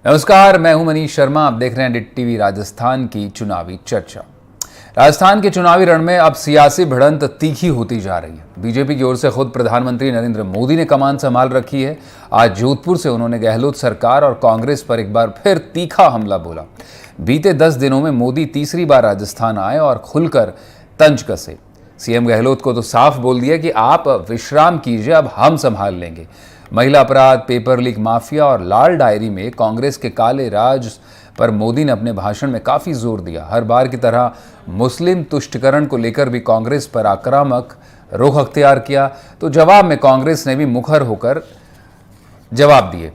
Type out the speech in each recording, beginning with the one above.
नमस्कार, मैं हूं मनीष शर्मा। आप देख रहे हैं डिट टीवी राजस्थान की चुनावी चर्चा। राजस्थान के चुनावी रण में अब सियासी भिड़ंत तीखी होती जा रही है। बीजेपी की ओर से खुद प्रधानमंत्री नरेंद्र मोदी ने कमान संभाल रखी है। आज जोधपुर से उन्होंने गहलोत सरकार और कांग्रेस पर एक बार फिर तीखा हमला बोला। बीते 10 दिनों में मोदी तीसरी बार राजस्थान आए और खुलकर तंज कसे। सीएम गहलोत को तो साफ बोल दिया कि आप विश्राम कीजिए, अब हम संभाल लेंगे। महिला अपराध, पेपर लीक माफिया और लाल डायरी में कांग्रेस के काले राज पर मोदी ने अपने भाषण में काफी जोर दिया। हर बार की तरह मुस्लिम तुष्टिकरण को लेकर भी कांग्रेस पर आक्रामक रुख अख्तियार किया, तो जवाब में कांग्रेस ने भी मुखर होकर जवाब दिए।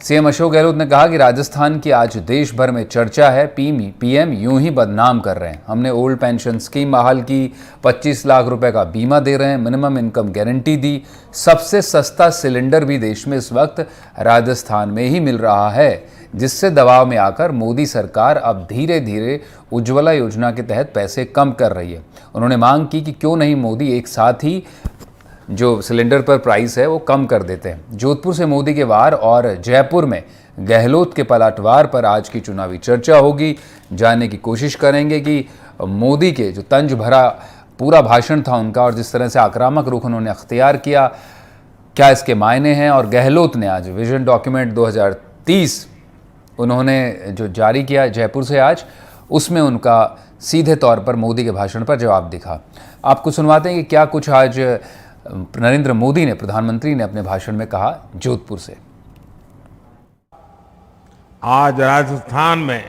सीएम अशोक गहलोत ने कहा कि राजस्थान की आज देश भर में चर्चा है, पीएम यूं ही बदनाम कर रहे हैं। हमने ओल्ड पेंशन स्कीम बहाल की, 25 लाख रुपए का बीमा दे रहे हैं, मिनिमम इनकम गारंटी दी, सबसे सस्ता सिलेंडर भी देश में इस वक्त राजस्थान में ही मिल रहा है, जिससे दबाव में आकर मोदी सरकार अब धीरे धीरे उज्ज्वला योजना के तहत पैसे कम कर रही है। उन्होंने मांग की कि क्यों नहीं मोदी एक साथ ही जो सिलेंडर पर प्राइस है वो कम कर देते हैं। जोधपुर से मोदी के वार और जयपुर में गहलोत के पलटवार पर आज की चुनावी चर्चा होगी। जानने की कोशिश करेंगे कि मोदी के जो तंज भरा पूरा भाषण था उनका और जिस तरह से आक्रामक रुख उन्होंने अख्तियार किया, क्या इसके मायने हैं। और गहलोत ने आज विजन डॉक्यूमेंट 2030 उन्होंने जो जारी किया जयपुर से आज, उसमें उनका सीधे तौर पर मोदी के भाषण पर जवाब दिखा। आपको सुनवाते हैं कि क्या कुछ आज नरेंद्र मोदी ने, प्रधानमंत्री ने अपने भाषण में कहा जोधपुर से। आज राजस्थान में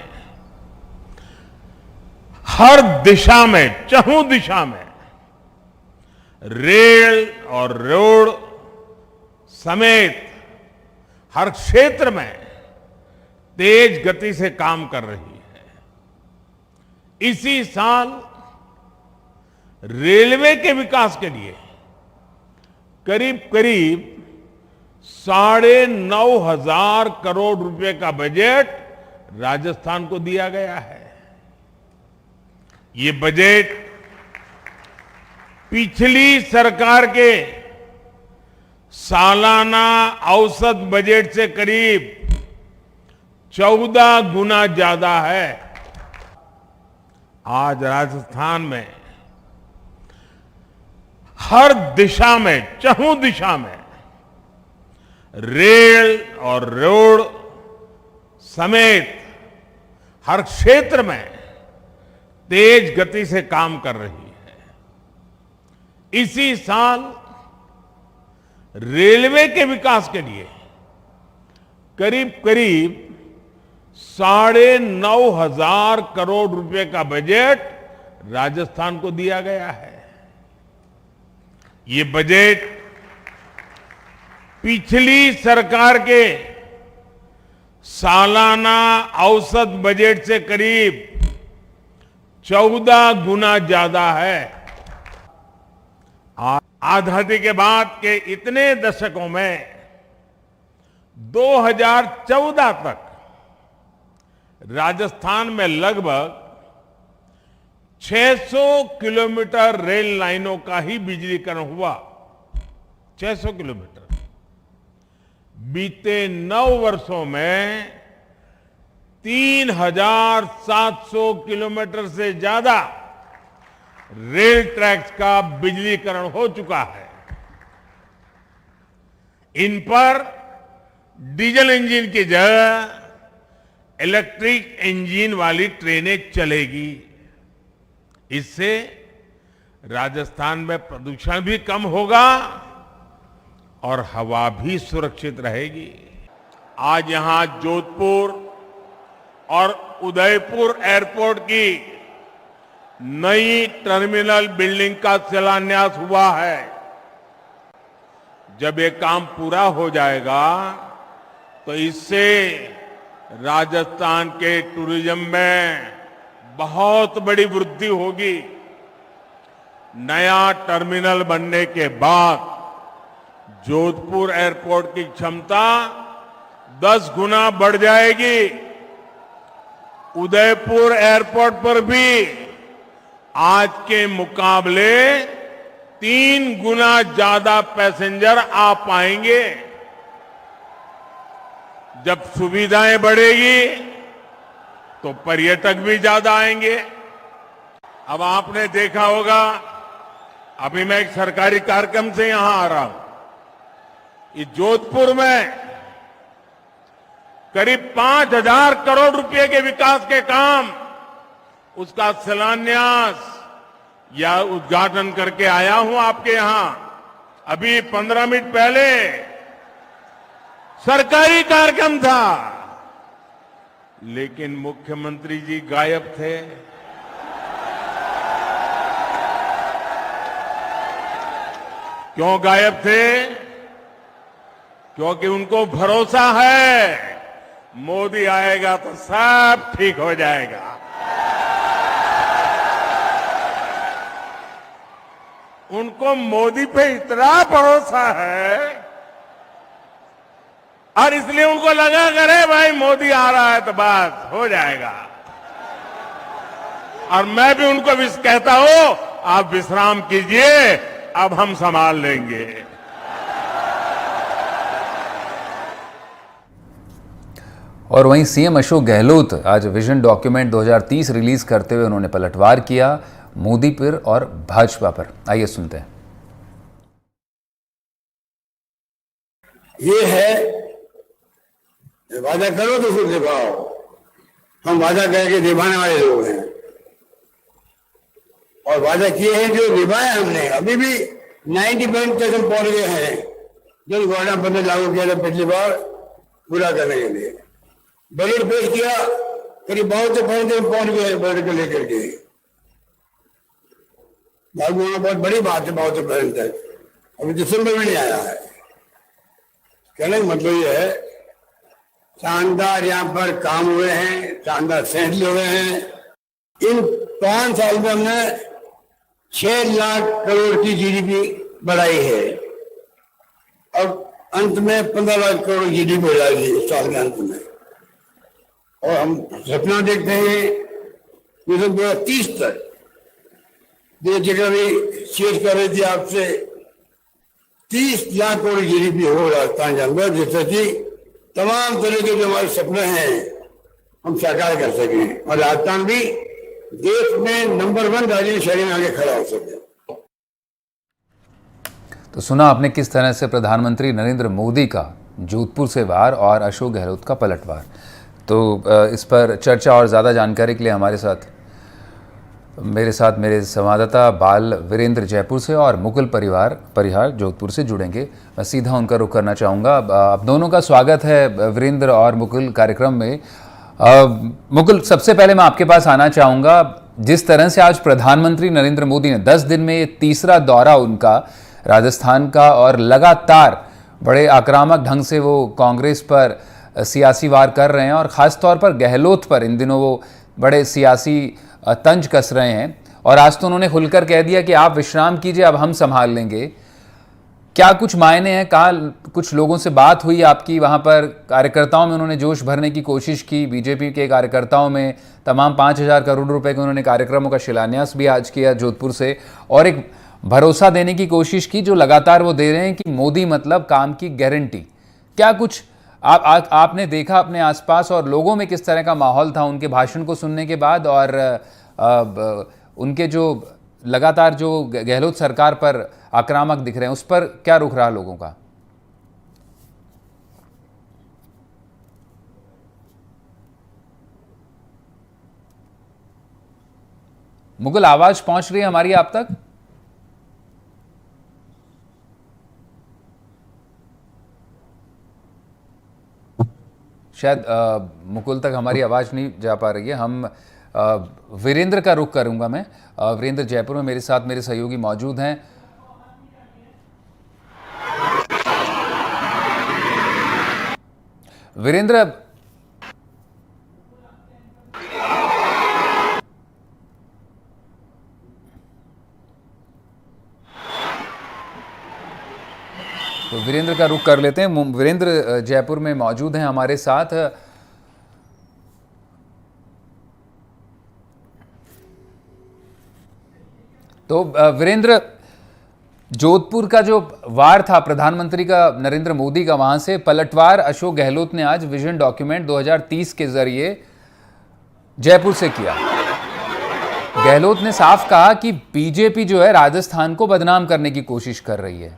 हर दिशा में, चहुं दिशा में रेल और रोड समेत हर क्षेत्र में तेज गति से काम कर रही है। इसी साल रेलवे के विकास के लिए करीब 9,500 करोड़ रुपए का बजट राजस्थान को दिया गया है। ये बजट पिछली सरकार के सालाना औसत बजट से करीब 14 गुना ज्यादा है। आज राजस्थान में हर दिशा में, चहुं दिशा में रेल और रोड समेत हर क्षेत्र में तेज गति से काम कर रही है। इसी साल रेलवे के विकास के लिए करीब 9,500 करोड़ रुपए का बजट राजस्थान को दिया गया है। ये बजट पिछली सरकार के सालाना औसत बजट से करीब 14 गुना ज्यादा है। आजादी के बाद के इतने दशकों में 2014 तक राजस्थान में लगभग 600 किलोमीटर रेल लाइनों का ही बिजलीकरण हुआ। 600 किलोमीटर। बीते 9 वर्षों में 3,700 किलोमीटर से ज्यादा रेल ट्रैक्स का बिजलीकरण हो चुका है। इन पर डीजल इंजन की जगह इलेक्ट्रिक इंजन वाली ट्रेनें चलेगी। इससे राजस्थान में प्रदूषण भी कम होगा और हवा भी सुरक्षित रहेगी। आज यहां जोधपुर और उदयपुर एयरपोर्ट की नई टर्मिनल बिल्डिंग का शिलान्यास हुआ है। जब ये काम पूरा हो जाएगा तो इससे राजस्थान के टूरिज्म में बहुत बड़ी वृद्धि होगी। नया टर्मिनल बनने के बाद जोधपुर एयरपोर्ट की क्षमता 10 गुना बढ़ जाएगी। उदयपुर एयरपोर्ट पर भी आज के मुकाबले 3 गुना ज्यादा पैसेंजर आ पाएंगे। जब सुविधाएं बढ़ेगी तो पर्यटक भी ज्यादा आएंगे। अब आपने देखा होगा, अभी मैं एक सरकारी कार्यक्रम से यहां आ रहा हूं। इस जोधपुर में करीब 5,000 करोड़ रुपए के विकास के काम, उसका शिलान्यास या उद्घाटन करके आया हूं आपके यहां। अभी 15 मिनट पहले सरकारी कार्यक्रम था, लेकिन मुख्यमंत्री जी गायब थे। क्यों गायब थे? क्योंकि उनको भरोसा है मोदी आएगा तो सब ठीक हो जाएगा। उनको मोदी पे इतना भरोसा है और इसलिए उनको लगा करे भाई मोदी आ रहा है तो बस हो जाएगा। और मैं भी उनको कहता हूं आप विश्राम कीजिए, अब हम संभाल लेंगे। और वहीं सीएम अशोक गहलोत आज विजन डॉक्यूमेंट 2030 रिलीज करते हुए उन्होंने पलटवार किया मोदी पर और भाजपा पर। आइए सुनते हैं। ये है वादा करो तो फिर निभाओ। हम वादा करके निभाने वाले लोग हैं और वादा किए हैं जो निभाए हमने। अभी भी 90% तक हम पहुंच गए हैं जो गवर्नमेंट बंद लागू किया था पिछली बार पूरा करने के लिए। बजट पेश किया, करीब बहुत से पहुंच गए बजट को लेकर के। लागू होना बहुत बड़ी बात है, बहुत से पॉइंट तक अभी दिसंबर में नहीं आया है। कहने का मतलब ये है शानदार यहाँ पर काम हुए हैं, शानदार फैसले हुए हैं। इन 5 साल में हमने 6 लाख करोड़ की जीडीपी बढ़ाई है। अब अंत में 15 लाख करोड़ जीडीपी हो जाएगी इस साल के अंत में। और हम सपना देखते हैं 2030 तक जो जगह भी शेयर कर रही थी आपसे 30 लाख करोड़ जीडीपी हो राजस्थान के अंदर, जिससे कि तमाम तरह के जो हमारे सपने हैं हम साकार कर सकें और राजस्थान भी देश में नंबर 1 राज्य श्रेणी में आगे खड़ा हो सके। तो सुना आपने किस तरह से प्रधानमंत्री नरेंद्र मोदी का जोधपुर से वार और अशोक गहलोत का पलटवार। तो इस पर चर्चा और ज़्यादा जानकारी के लिए मेरे साथ मेरे संवाददाता बाल वीरेंद्र जयपुर से और मुकुल परिहार जोधपुर से जुड़ेंगे। मैं सीधा उनका रुख करना चाहूँगा। आप दोनों का स्वागत है वीरेंद्र और मुकुल कार्यक्रम में। मुकुल, सबसे पहले मैं आपके पास आना चाहूँगा। जिस तरह से आज प्रधानमंत्री नरेंद्र मोदी ने 10 दिन में ये तीसरा दौरा उनका राजस्थान का और लगातार बड़े आक्रामक ढंग से वो कांग्रेस पर सियासी वार कर रहे हैं और ख़ास तौर पर गहलोत पर इन दिनों वो बड़े सियासी तंज कस रहे हैं। और आज तो उन्होंने खुलकर कह दिया कि आप विश्राम कीजिए, अब हम संभाल लेंगे। क्या कुछ मायने हैं? कहाँ कुछ लोगों से बात हुई आपकी? वहाँ पर कार्यकर्ताओं में उन्होंने जोश भरने की कोशिश की। बीजेपी के कार्यकर्ताओं में तमाम 5,000 करोड़ रुपए के उन्होंने कार्यक्रमों का शिलान्यास भी आज किया जोधपुर से और एक भरोसा देने की कोशिश की जो लगातार वो दे रहे हैं कि मोदी मतलब काम की गारंटी। क्या कुछ आपने देखा अपने आसपास और लोगों में किस तरह का माहौल था उनके भाषण को सुनने के बाद और उनके जो लगातार जो गहलोत सरकार पर आक्रामक दिख रहे हैं उस पर क्या रुख रहा लोगों का? मुकुल, आवाज पहुंच रही है हमारी आप तक? शायद मुकुल तक हमारी आवाज़ नहीं जा पा रही है। हम वीरेंद्र का रुख करूंगा मैं। वीरेंद्र जयपुर में मेरे साथ मेरे सहयोगी मौजूद हैं। वीरेंद्र, तो वीरेंद्र का रुख कर लेते हैं। वीरेंद्र जयपुर में मौजूद हैं हमारे साथ। तो वीरेंद्र, जोधपुर का जो वार था प्रधानमंत्री का नरेंद्र मोदी का, वहां से पलटवार अशोक गहलोत ने आज विजन डॉक्यूमेंट 2030 के जरिए जयपुर से किया। गहलोत ने साफ कहा कि बीजेपी जो है राजस्थान को बदनाम करने की कोशिश कर रही है।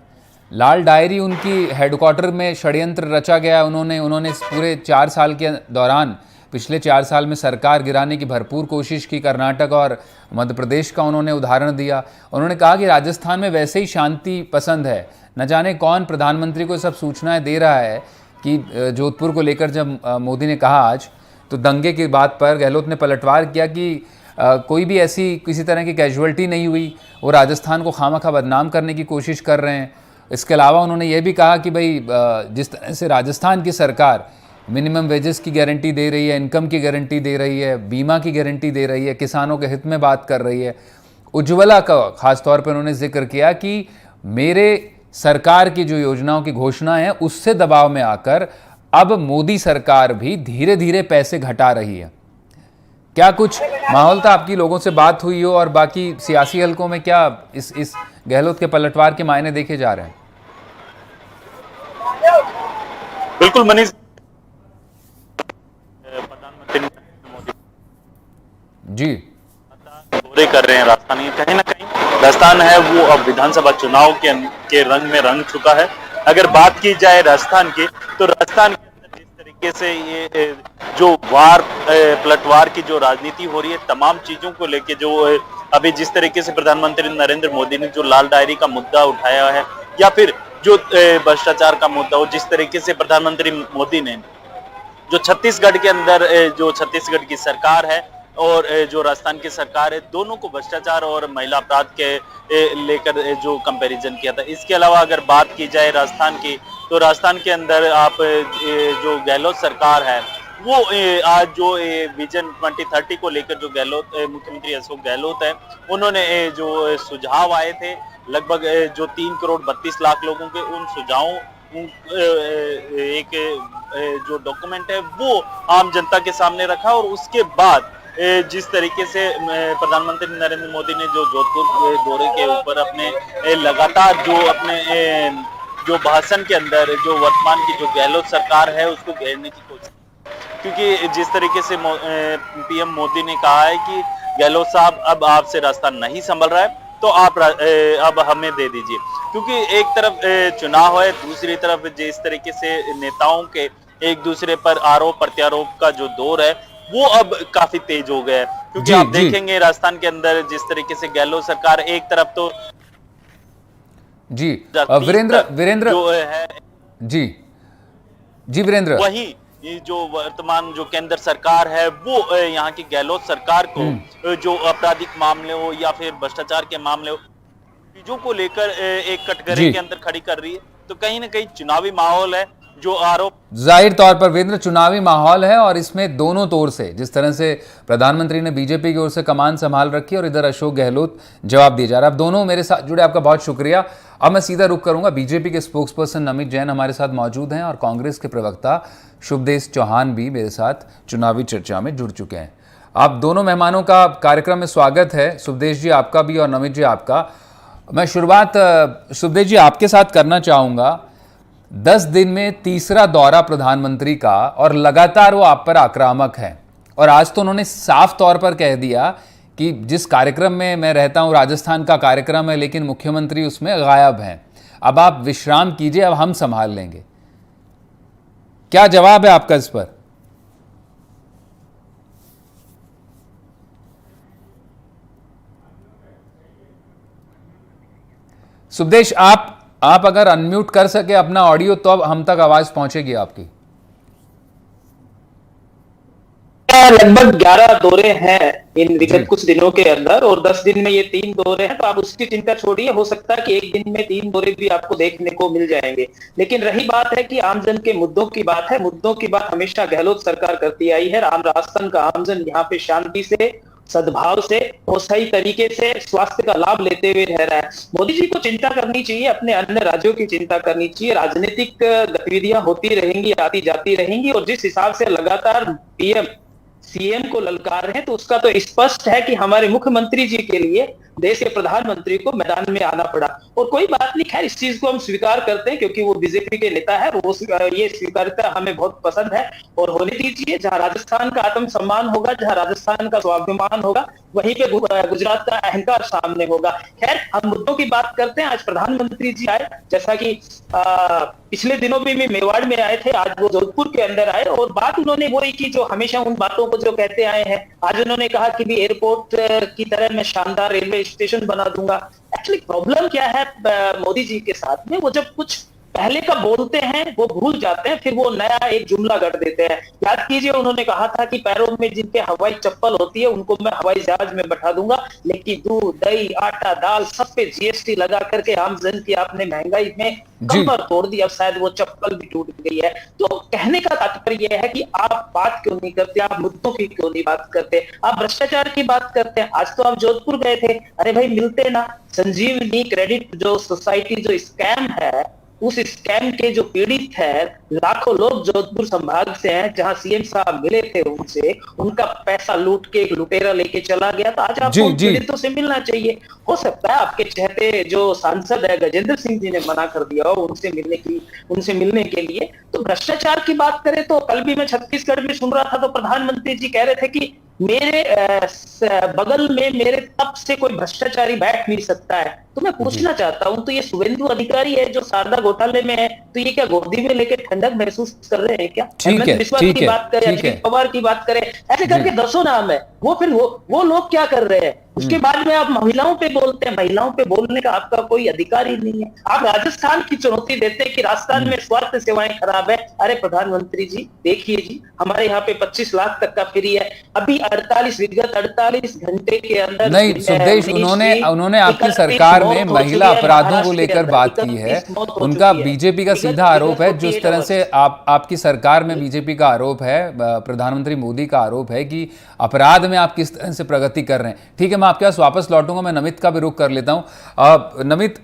लाल डायरी उनकी हेडक्वार्टर में षड्यंत्र रचा गया। उन्होंने इस पूरे 4 साल के दौरान, पिछले 4 साल में सरकार गिराने की भरपूर कोशिश की। कर्नाटक और मध्य प्रदेश का उन्होंने उदाहरण दिया। उन्होंने कहा कि राजस्थान में वैसे ही शांति पसंद है, न जाने कौन प्रधानमंत्री को सब सूचनाएं दे रहा है कि जोधपुर को लेकर जब मोदी ने कहा आज, तो दंगे की बात पर गहलोत ने पलटवार किया कि कोई भी ऐसी किसी तरह की कैजुअल्टी नहीं हुई, वो राजस्थान को खामखा बदनाम करने की कोशिश कर रहे हैं। इसके अलावा उन्होंने ये भी कहा कि भाई जिस तरह से राजस्थान की सरकार मिनिमम वेजेस की गारंटी दे रही है, इनकम की गारंटी दे रही है, बीमा की गारंटी दे रही है, किसानों के हित में बात कर रही है, उज्ज्वला का खास तौर पर उन्होंने जिक्र किया कि मेरे सरकार की जो योजनाओं की घोषणा है उससे दबाव में आकर अब मोदी सरकार भी धीरे धीरे पैसे घटा रही है। क्या कुछ माहौल था, आपकी लोगों से बात हुई हो, और बाकी सियासी हलकों में क्या इस गहलोत के पलटवार के मायने देखे जा रहे हैं? बिल्कुल मनीष, प्रधानमंत्री नरेंद्र मोदी जी दौरे कर रहे हैं राजस्थान। कहीं ना कहीं राजस्थान है वो अब विधानसभा चुनाव के रंग में रंग चुका है। अगर बात की जाए राजस्थान की, तो राजस्थान के अंदर जिस तरीके से ये जो वार पलटवार की जो राजनीति हो रही है, तमाम चीजों को लेके जो अभी जिस तरीके से प्रधानमंत्री नरेंद्र मोदी ने जो लाल डायरी का मुद्दा उठाया है, या फिर जो भ्रष्टाचार का मुद्दा हो, जिस तरीके से प्रधानमंत्री मोदी ने जो छत्तीसगढ़ के अंदर जो छत्तीसगढ़ की सरकार है और जो राजस्थान की सरकार है, दोनों को भ्रष्टाचार और महिला अपराध के लेकर जो कंपैरिजन किया था। इसके अलावा अगर बात की जाए राजस्थान की, तो राजस्थान के अंदर आप जो गहलोत सरकार है वो आज जो विजन 2030 को लेकर जो गहलोत मुख्यमंत्री अशोक गहलोत है, उन्होंने जो सुझाव आए थे लगभग जो 3 करोड़ 32 लाख लोगों के, उन सुझावों एक जो डॉक्यूमेंट है वो आम जनता के सामने रखा। और उसके बाद जिस तरीके से प्रधानमंत्री नरेंद्र मोदी ने जो जोधपुर दौरे के ऊपर अपने लगातार जो अपने जो भाषण के अंदर जो वर्तमान की जो गहलोत सरकार है उसको घेरने की कोशिश, क्योंकि जिस तरीके से पीएम मोदी ने कहा है कि गहलोत साहब अब आपसे रास्ता नहीं संभल रहा है, तो आप अब हमें दे दीजिए। क्योंकि एक तरफ चुनाव है, दूसरी तरफ जिस तरीके से नेताओं के एक दूसरे पर आरोप प्रत्यारोप का जो दौर है वो अब काफी तेज हो गया है। क्योंकि आप देखेंगे राजस्थान के अंदर जिस तरीके से गहलोत सरकार एक तरफ तो जी वीरेंद्र जो है जी वीरेंद्र, वही जो वर्तमान जो केंद्र सरकार है वो यहाँ की गहलोत सरकार को जो आपराधिक मामले हो या फिर भ्रष्टाचार के मामले हो, चीजों को लेकर एक कटघरे के अंदर खड़ी कर रही है। तो कहीं ना कहीं चुनावी माहौल है, जो आरोप जाहिर तौर पर वीरेंद्र चुनावी माहौल है, और इसमें दोनों तौर से जिस तरह से प्रधानमंत्री ने बीजेपी की ओर से कमान संभाल रखी और इधर अशोक गहलोत जवाब दिए जा रहा है। आप दोनों मेरे साथ जुड़े, आपका बहुत शुक्रिया। अब मैं सीधा रुख करूंगा, बीजेपी के स्पोक्स पर्सन नमित जैन हमारे साथ मौजूद हैं और कांग्रेस के प्रवक्ता शुभदेश चौहान भी मेरे साथ चुनावी चर्चा में जुड़ चुके हैं। आप दोनों मेहमानों का कार्यक्रम में स्वागत है, शुभदेश जी आपका भी और नमित जी आपका। मैं शुरुआत शुभदेश जी आपके साथ करना चाहूँगा। 10 दिन में तीसरा दौरा प्रधानमंत्री का, और लगातार वो आप पर आक्रामक है, और आज तो उन्होंने साफ तौर पर कह दिया कि जिस कार्यक्रम में मैं रहता हूं राजस्थान का कार्यक्रम है, लेकिन मुख्यमंत्री उसमें गायब हैं, अब आप विश्राम कीजिए, अब हम संभाल लेंगे। क्या जवाब है आपका इस पर? सुभदेश, आप अगर अनम्यूट कर सके अपना ऑडियो, तो अब हम तक आवाज पहुंचेगी आपकी। लगभग 11 दौरे हैं इन विगत कुछ दिनों के अंदर, और 10 दिन में ये 3 दौरे हैं, तो आप उसकी चिंता छोड़िए। हो सकता है कि एक दिन में 3 दौरे भी आपको देखने को मिल जाएंगे। लेकिन रही बात है कि आमजन के मुद्दों की बात है, मुद्दों की बात हमेशा गहलोत सरकार करती आई है। राजस्थान का आमजन यहाँ पे शांति से, सद्भाव से और सही तरीके से स्वास्थ्य का लाभ लेते हुए रह रहा है। मोदी जी को चिंता करनी चाहिए, अपने अन्य राज्यों की चिंता करनी चाहिए। राजनीतिक गतिविधियां होती रहेंगी, आती जाती रहेंगी, और जिस हिसाब से लगातार पीएम सीएम को ललकार रहे हैं, तो उसका तो स्पष्ट है कि हमारे मुख्यमंत्री जी के लिए देश के प्रधानमंत्री को मैदान में आना पड़ा। और कोई बात नहीं, खैर इस चीज को हम स्वीकार करते हैं क्योंकि वो बीजेपी के नेता है, वो ये स्वीकार्यता हमें बहुत पसंद है और होने दीजिए। जहां राजस्थान का आत्मसम्मान होगा, जहां राजस्थान का स्वाभिमान होगा, वहीं पे गुजरात का अहंकार सामने होगा। खैर हम मुद्दों की बात करते हैं। आज प्रधानमंत्री जी आए, जैसा कि पिछले दिनों भी मेवाड़ में आए थे, आज वो जोधपुर के अंदर आए और बात उन्होंने वही की जो हमेशा उन बातों को जो कहते आए हैं। आज उन्होंने कहा कि भी एयरपोर्ट की तरह मैं शानदार रेलवे स्टेशन बना दूंगा। एक्चुअली प्रॉब्लम क्या है मोदी जी के साथ में, वो जब कुछ पहले का बोलते हैं वो भूल जाते हैं, फिर वो नया एक जुमला गढ़ देते हैं। याद कीजिए उन्होंने कहा था कि पैरों में जिनके हवाई चप्पल होती है उनको मैं हवाई जहाज में बैठा दूंगा, लेकिन दूध, दही, आटा, दाल सब पे जीएसटी लगा करके आम जन की आपने महंगाई में कमर तोड़ दी। अब शायद वो चप्पल भी टूट गई है। तो कहने का तात्पर्य यह है कि आप बात क्यों नहीं करते, आप मुद्दों की क्यों नहीं बात करते, आप भ्रष्टाचार की बात करते हैं। आज तो आप जोधपुर गए थे, अरे भाई मिलते ना। संजीवनी क्रेडिट जो सोसाइटी जो स्कैम है, उस स्कैम के जो पीड़ित है लाखों लोग जोधपुर संभाग से हैं, जहां सीएम साहब मिले थे उनसे, उनका पैसा लूट के एक लुटेरा लेके चला गया। तो आज आपको पीड़ितों से मिलना चाहिए। हो सकता है आपके चहते जो सांसद है गजेंद्र सिंह जी ने मना कर दिया हो उनसे मिलने के लिए। तो भ्रष्टाचार की बात करें तो कल भी मैं छत्तीसगढ़ में सुन रहा था, तो प्रधानमंत्री जी कह रहे थे कि मेरे बगल में मेरे तप से कोई भ्रष्टाचारी बैठ नहीं सकता है। तो मैं पूछना चाहता हूं, तो ये शुभेंदु अधिकारी है जो शारदा घोटाले में है, तो ये क्या गोदी में लेके ठंडक महसूस कर रहे हैं क्या? हेमंत बिस्वा की बात करें, अजित पवार की बात करें, ऐसे करके दसों नाम है। वो फिर वो लोग क्या कर रहे हैं? उसके बाद में आप महिलाओं पे बोलते हैं। महिलाओं पे बोलने का आपका कोई अधिकार ही नहीं है। आप राजस्थान की चुनौती देते हैं कि राजस्थान में स्वास्थ्य सेवाएं खराब है। अरे प्रधानमंत्री जी देखिए जी, हमारे यहाँ पे 25 लाख तक का फ्री है। अभी 48 घंटे के अंदर नहीं सुदेश, उन्होंने आपकी सरकार में महिला अपराधों को लेकर बात की है। उनका बीजेपी का सीधा आरोप है, जिस तरह से आपकी सरकार में बीजेपी का आरोप है, प्रधानमंत्री मोदी का आरोप है कि अपराध में आप किस तरह से प्रगति कर रहे हैं। ठीक है, मैं आपके पास वापस लौटूंगा, मैं नमित का भी रुख कर लेता हूं। नमित,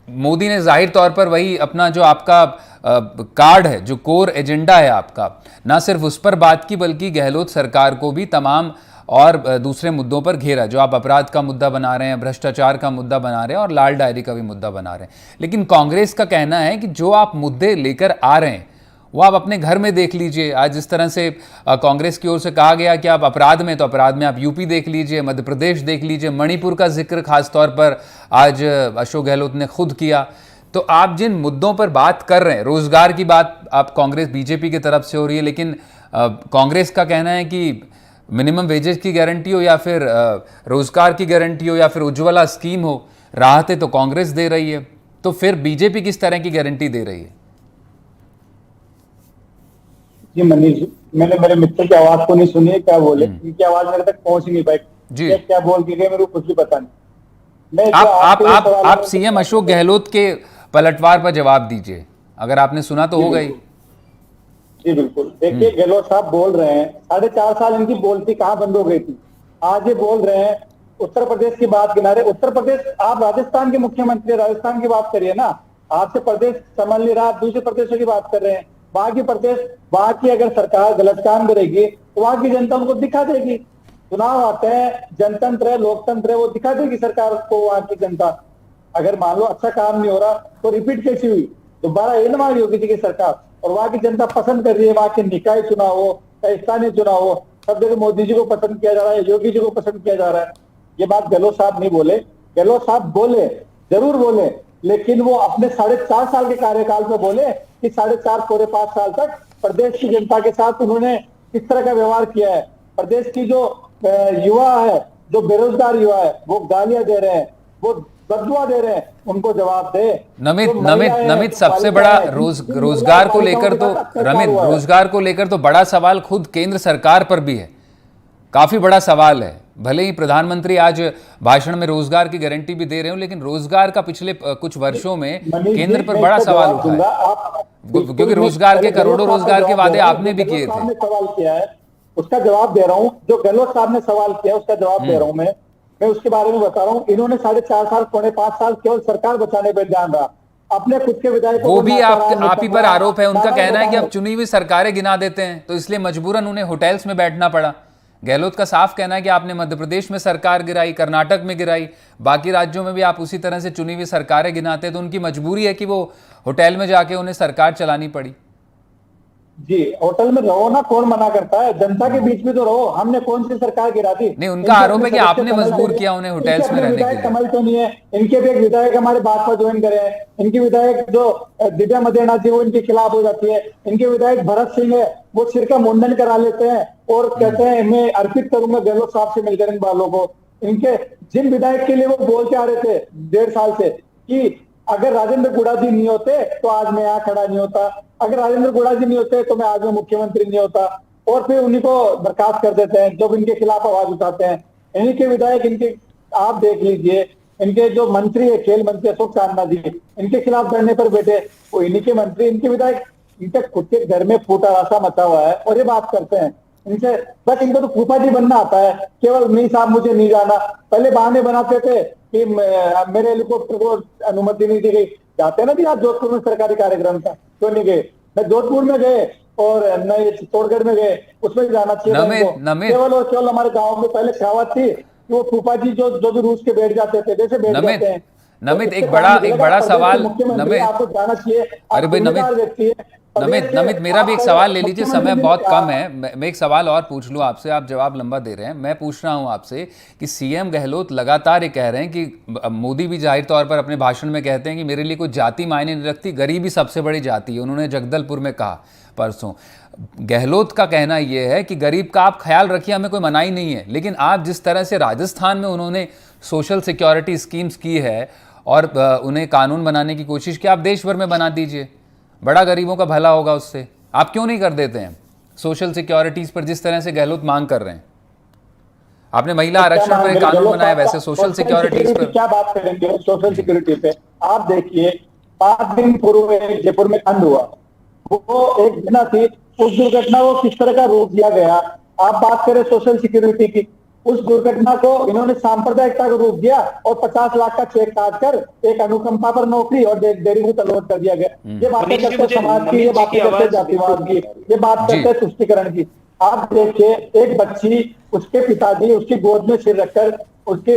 मोदी ने जाहिर तौर पर वही अपना जो आपका कार्ड है, जो कोर एजेंडा है आपका, ना सिर्फ उस पर बात की बल्कि गहलोत सरकार को भी तमाम और दूसरे मुद्दों पर घेरा, जो आप अपराध का मुद्दा बना रहे हैं, भ्रष्टाचार का मुद्दा बना रहे हैं और लाल डायरी का भी मुद्दा बना रहे हैं। लेकिन कांग्रेस का कहना है कि जो आप मुद्दे लेकर आ रहे हैं वो आप अपने घर में देख लीजिए। आज जिस तरह से कांग्रेस की ओर से कहा गया कि आप अपराध में, तो अपराध में आप यूपी देख लीजिए, मध्य प्रदेश देख लीजिए, मणिपुर का जिक्र खासतौर पर आज अशोक गहलोत ने खुद किया। तो आप जिन मुद्दों पर बात कर रहे हैं, रोजगार की बात आप कांग्रेस बीजेपी की तरफ से हो रही है, लेकिन कांग्रेस का कहना है कि मिनिमम वेजेस की गारंटी हो या फिर रोजगार की गारंटी हो या फिर उज्ज्वला स्कीम हो, राहतें तो कांग्रेस दे रही है। तो फिर बीजेपी किस तरह की गारंटी दे रही है? जी मनीष, मैंने मेरे मित्र की आवाज को नहीं सुनी है, क्या बोले, इनकी आवाज मेरे तक पहुंच नहीं पाई जी। क्या बोल के गए मेरे को कुछ भी पता नहीं। आप सीएम अशोक गहलोत के पलटवार पर जवाब दीजिए, अगर आपने सुना तो हो गई। जी बिल्कुल, देखिए गहलोत साहब बोल रहे हैं 4.5 साल इनकी बोलती कहाँ बंद हो गई थी। आज ये बोल रहे हैं उत्तर प्रदेश की बात किनारे। उत्तर प्रदेश, आप राजस्थान के मुख्यमंत्री, राजस्थान की बात करिए ना। आपसे प्रदेश संभाल नहीं रहा, आप दूसरे प्रदेशों की बात कर रहे हैं। वहां की प्रदेश, वहां की अगर सरकार गलत काम करेगी तो वहां की जनता उनको दिखा देगी। चुनाव आते हैं, जनतंत्र है, लोकतंत्र है, वो दिखा देगी सरकार को वहां की जनता। अगर मान लो अच्छा काम नहीं हो रहा तो रिपीट कैसी हुई, दोबारा ये नमारी होगी थी कि सरकार, और वहां की जनता पसंद कर रही है। वहां के निकाय चुनाव हो, स्थानीय चुनाव हो, सब जगह मोदी जी को पसंद किया जा रहा है, योगी जी को पसंद किया जा रहा है। ये बात गहलोत साहब नहीं बोले। गहलोत साहब बोले, जरूर बोले, लेकिन वो अपने 4.5 साल के कार्यकाल में बोले कि 4.5 पूरे 5 साल तक प्रदेश की जनता के साथ उन्होंने किस तरह का व्यवहार किया है। प्रदेश की जो युवा है, जो बेरोजगार युवा है, वो गालियां दे रहे हैं, वो बदुआ दे रहे हैं, उनको जवाब दे। नमित सबसे बड़ा रोजगार को लेकर तो रोजगार को लेकर तो बड़ा सवाल खुद केंद्र सरकार पर भी है, काफी बड़ा सवाल है। भले ही प्रधानमंत्री आज भाषण में रोजगार की गारंटी भी दे रहे हो, लेकिन रोजगार का पिछले कुछ वर्षों में केंद्र पर बड़ा सवाल उठा है, क्योंकि रोजगार के करोड़ों रोजगार के वादे आपने भी किए थे। सवाल किया है, उसका जवाब दे रहा हूँ। जो गहलोत साहब ने सवाल किया उसका जवाब दे रहा हूँ मैं उसके बारे में बता रहा हूँ। इन्होंने 4.5 साल, पौने 5 साल केवल सरकार बचाने पर ध्यान रहा, अपने खुद के विधायकों वो भी आप ही पर आरोप है। उनका कहना है कि अब चुनी हुई सरकारें गिना देते हैं, तो इसलिए मजबूरन उन्हें होटल्स में बैठना पड़ा। गहलोत का साफ कहना है कि आपने मध्य प्रदेश में सरकार गिराई, कर्नाटक में गिराई, बाकी राज्यों में भी आप उसी तरह से चुनी हुई सरकारें गिनाते हैं, तो उनकी मजबूरी है कि वो होटल में जाके उन्हें सरकार चलानी पड़ी। जी, होटल में रहो ना, कौन मना करता है, जनता के बीच में तो रहो। हमने कौन सी सरकार गिरा दी? नहीं, उनका आरोप है कि आपने मजबूर किया उन्हें होटल्स में रहने के लिए। कमल तो नहीं है, इनके भी एक विधायक हमारे भाजपा ज्वाइन करे हैं, इनके विधायक जो दिव्या मदेना जी वो इनके खिलाफ हो जाती है, इनके विधायक भरत सिंह है वो सिर का मुंडन करा लेते हैं और कहते हैं मैं अर्पित करूंगा गहलोत साहब से मिलकर इन बालों को। इनके जिन विधायक के लिए वो बोलते आ रहे थे 1.5 साल से कि अगर राजेंद्र गुड़ा जी नहीं होते तो आज मैं यहाँ खड़ा नहीं होता, अगर राजेंद्र गुड़ा जी नहीं होते तो मैं आज में मुख्यमंत्री नहीं होता, और फिर उन्हीं को बर्खास्त कर देते हैं जब इनके खिलाफ आवाज उठाते हैं। इन्हीं के विधायक, इनके आप देख लीजिए, इनके जो मंत्री है, खेल मंत्री अशोक चांदना जी, इनके खिलाफ धरने पर बैठे, वो इन्हीं के मंत्री, इनके विधायक, इनके खुद के घर में फूटा रासा मचा हुआ है और ये बात करते हैं। इनसे बस इनको तो फूफा जी बनना आता है, केवल नहीं साहब मुझे नहीं जाना। पहले बहाने बनाते थे कि मेरे हेलीकॉप्टर को अनुमति नहीं दी गई। जाते ना भी आप जोधपुर में सरकारी कार्यक्रम था, क्यों नहीं गए? मैं जोधपुर में गए और नए चित्तौड़गढ़ में गए, उसमें भी जाना चाहिए। केवल और केवल हमारे गाँव में पहले कहावत थी कि वो फूफा जी जो भी रूस के बैठ जाते थे, जैसे बैठ जाते हैं। नमित, एक बड़ा सवाल, नमित, आपको जाना चाहिए। अरे भाई नमित, मेरा भी एक सवाल ले लीजिए, समय बहुत कम है। मैं एक सवाल और पूछ लूँ आपसे, आप जवाब लंबा दे रहे हैं। मैं पूछ रहा हूँ आपसे कि सीएम गहलोत लगातार ये कह रहे हैं कि मोदी भी जाहिर तौर पर अपने भाषण में कहते हैं कि मेरे लिए कोई जाति मायने नहीं रखती, गरीबी सबसे बड़ी जाति है। उन्होंने जगदलपुर में कहा परसों। गहलोत का कहना यह है कि गरीब का आप ख्याल रखिए, हमें कोई मनाही नहीं है, लेकिन आप जिस तरह से राजस्थान में उन्होंने सोशल सिक्योरिटी स्कीम्स की है और उन्हें कानून बनाने की कोशिश की, आप देश भर में बना दीजिए, बड़ा गरीबों का भला होगा उससे। आप क्यों नहीं कर देते हैं सोशल सिक्योरिटीज पर जिस तरह से गहलोत मांग कर रहे हैं? आपने महिला आरक्षण पर कानून बनाया, वैसे सोशल सिक्योरिटीज पर क्या बात करेंगे? सोशल सिक्योरिटी पे आप देखिए, 5 दिन पूर्व जयपुर में कांड हुआ, वो एक घटना थी, उस दुर्घटना को किस तरह का रूप दिया गया। आप बात करें सोशल सिक्योरिटी की, उस दुर्घटना को इन्होंने सांप्रदायिकता का रूप दिया और 50 लाख का चेक काट कर एक अनुकंपा पर नौकरी और डेयरी को तलवट कर दिया गया। ये बातें करते समाज की, ये बातें करते जातिवाद की, ये बात करते तुष्टिकरण की। आप देखिए, एक बच्ची, उसके पिताजी उसकी गोद में सिर रखकर उसके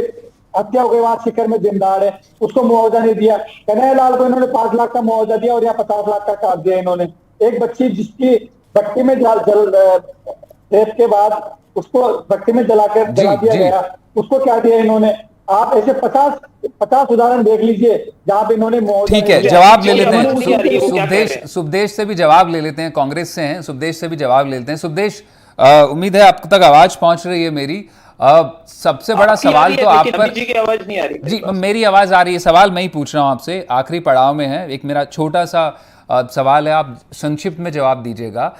हत्या हो गई, वहां शिखर में जिम्मेदार है, उसको मुआवजा नहीं दिया। कन्हैयालाल को इन्होंने 5 लाख का मुआवजा दिया और यहाँ 50 लाख का काट दिया इन्होंने। एक बच्ची जिसकी भट्टी में रेप के बाद उसको भट्टी में जला दिया गया, उसको क्या दिया इन्होंने? आप ऐसे 50 उदाहरण देख लीजिए जहां पे इन्होंने। ठीक है, जवाब ले लेते हैं सुबदेश से भी जवाब ले लेते हैं, कांग्रेस से हैं, सुबदेश से भी जवाब ले लेते हैं। सुबदेश, उम्मीद है आप तक आवाज पहुंच रही है मेरी। सबसे बड़ा सवाल तो आप पर जी की आवाज नहीं आ रही। जी, मेरी आवाज आ रही है। सवाल मैं ही पूछ रहा हूं आपसे, आखिरी पड़ाव में है। एक मेरा छोटा सा सवाल है, आप संक्षिप्त में जवाब दीजिएगा।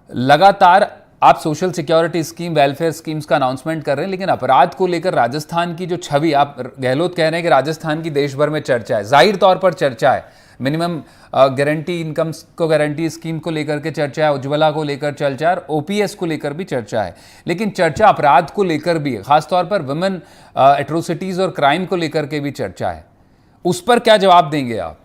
लगातार आप social security scheme, welfare schemes का अनाउंसमेंट कर रहे हैं, लेकिन अपराध को लेकर राजस्थान की जो छवि, आप गहलोत कह रहे हैं कि राजस्थान की देश भर में चर्चा है, जाहिर तौर पर चर्चा है, मिनिमम गारंटी इनकम को, गारंटी स्कीम को लेकर के चर्चा है, उज्ज्वला को लेकर चर्चा है, और ओपीएस को लेकर भी चर्चा है, लेकिन चर्चा अपराध को लेकर भी है, खासतौर पर वुमेन एट्रोसिटीज और क्राइम को लेकर के भी चर्चा है। उस पर क्या जवाब देंगे आप?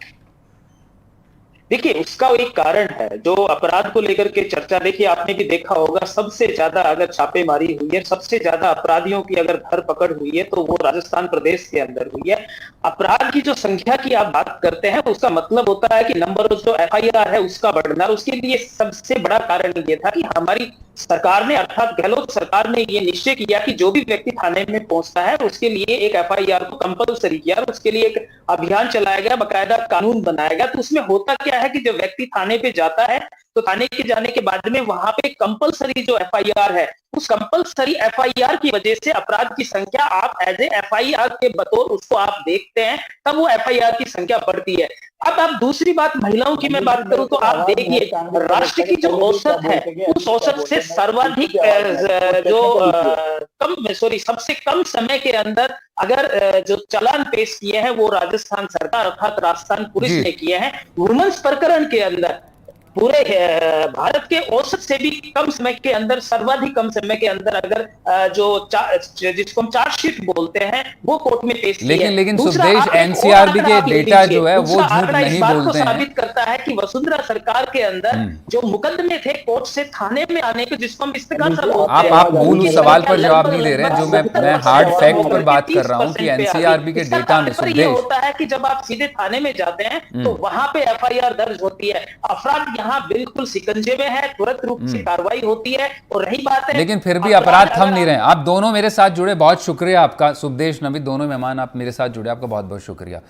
देखिए, उसका एक कारण है जो अपराध को लेकर के चर्चा। देखिए, आपने भी देखा होगा, सबसे ज्यादा अगर छापेमारी हुई है, सबसे ज्यादा अपराधियों की अगर धरपकड़ हुई है तो वो राजस्थान प्रदेश के अंदर हुई है। अपराध की जो संख्या की आप बात करते हैं, उसका मतलब होता है कि नंबर ऑफ जो एफआईआर है उसका बढ़ना। उसके लिए सबसे बड़ा कारण ये था कि हमारी सरकार ने, अर्थात गहलोत सरकार ने ये निश्चय किया कि जो भी व्यक्ति थाने में पहुंचता है उसके लिए एक एफआईआर को कंपलसरी किया, उसके लिए एक अभियान चलाया गया, बाकायदा कानून बनाया गया। तो उसमें होता क्या है कि जब व्यक्ति थाने पे जाता है तो थाने के जाने के बाद में वहां पे कंपलसरी जो एफआईआर है, उस कंपलसरी एफआईआर की वजह से अपराध की संख्या आप एज ए एफआईआर के बतौर उसको आप देखते हैं, तब वो एफआईआर की संख्या बढ़ती है। अब आप दूसरी बात महिलाओं की मैं बात करूं तो आप देखिए, राष्ट्र की जो औसत है उस औसत से सर्वाधिक सबसे कम समय के अंदर अगर जो चालान पेश किए हैं वो राजस्थान सरकार अर्थात राजस्थान पुलिस ने किए हैं। वुमेन्स प्रकरण के अंदर पूरे भारत के औसत से भी कम समय के अंदर, सर्वाधिक कम समय के अंदर अगर जिसको हम चार्जशीट बोलते हैं वो कोर्ट में पेश की है। लेकिन दूसरा, सुखदेश, आप एक और एनसीआरबी आंकड़ा के आप ले डेटा लीजिए। जो है वो दूसरा झूठ आंकड़ा इस नहीं बात को बोलते हैं। साबित करता है कि वसुंधरा सरकार के अंदर जो मुकदमे थे कोर्ट से थाने में आने के, जिसको हम इस्तेगासा बोलते हैं, आप मूल उनकी सवाल संख्या पर जवाब नहीं दे रहे हैं। जो मैं 70% हार्ड फैक्ट पर होकर बात कर रहा हूं 30% कि पे आ गई। एनसीआरबी के इसका डेटा में तात्पर्य ये सुखदेश, होता है कि जब आप सीधे थाने में जाते हैं तो वहां पे एफआईआर दर्ज होती है, अपराध यहाँ बिल्कुल शिकंजे में है, तुरंत रूप से कार्रवाई होती है। और रही बात है, लेकिन फिर भी अपराध थम नहीं रहे। आप दोनों मेरे साथ जुड़े, बहुत शुक्रिया आपका। सुखदेश, नवीद, दोनों मेहमान आप मेरे साथ जुड़े, आपका बहुत बहुत शुक्रिया।